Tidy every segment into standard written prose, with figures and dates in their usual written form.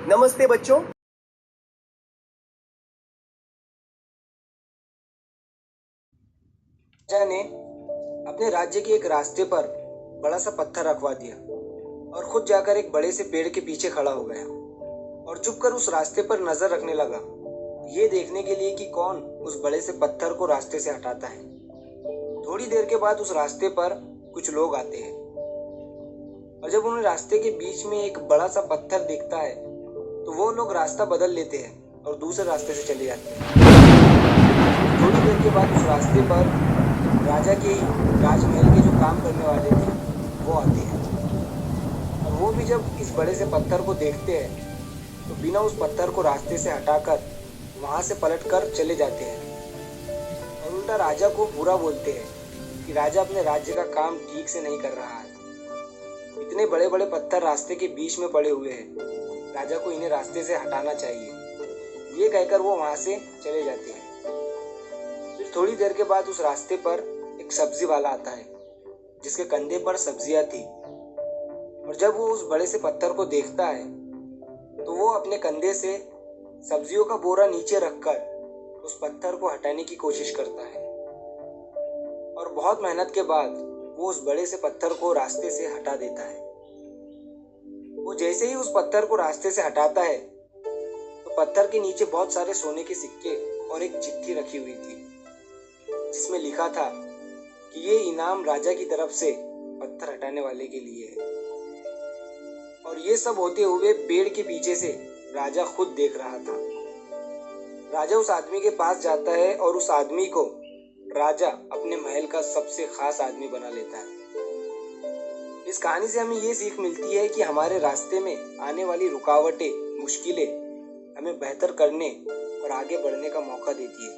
नमस्ते बच्चों। राजा ने अपने राज्य के एक रास्ते पर बड़ा सा पत्थर रखवा दिया और खुद जाकर एक बड़े से पेड़ के पीछे खड़ा हो गया और चुप कर उस रास्ते पर नजर रखने लगा, ये देखने के लिए कि कौन उस बड़े से पत्थर को रास्ते से हटाता है। थोड़ी देर के बाद उस रास्ते पर कुछ लोग आते हैं और जब उन्हें रास्ते के बीच में एक बड़ा सा पत्थर दिखता है तो वो लोग रास्ता बदल लेते हैं और दूसरे रास्ते से चले जाते हैं। थोड़ी देर के बाद उस रास्ते पर राजा के राजमहल के जो काम करने वाले थे वो आते हैं और वो भी जब इस बड़े से पत्थर को देखते हैं तो बिना उस पत्थर को रास्ते से हटाकर वहां से पलटकर चले जाते हैं और उल्टा राजा को बुरा बोलते हैं कि राजा अपने राज्य का काम ठीक से नहीं कर रहा है। इतने बड़े बड़े पत्थर रास्ते के बीच में पड़े हुए हैं, राजा को इन्हें रास्ते से हटाना चाहिए, ये कहकर वो वहां से चले जाते हैं। फिर थोड़ी देर के बाद उस रास्ते पर एक सब्जी वाला आता है जिसके कंधे पर सब्जियां थी और जब वो उस बड़े से पत्थर को देखता है तो वो अपने कंधे से सब्जियों का बोरा नीचे रखकर उस पत्थर को हटाने की कोशिश करता है और बहुत मेहनत के बाद वो उस बड़े से पत्थर को रास्ते से हटा देता है। वो जैसे ही उस पत्थर को रास्ते से हटाता है तो पत्थर के नीचे बहुत सारे सोने के सिक्के और एक चिट्ठी रखी हुई थी जिसमें लिखा था कि ये इनाम राजा की तरफ से पत्थर हटाने वाले के लिए है। और ये सब होते हुए पेड़ के पीछे से राजा खुद देख रहा था। राजा उस आदमी के पास जाता है और उस आदमी को राजा अपने महल का सबसे खास आदमी बना लेता है। इस कहानी से हमें ये सीख मिलती है कि हमारे रास्ते में आने वाली रुकावटें, मुश्किलें हमें बेहतर करने और आगे बढ़ने का मौका देती है।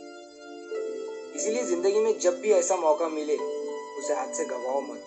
इसीलिए जिंदगी में जब भी ऐसा मौका मिले उसे हाथ से गवाओ मत।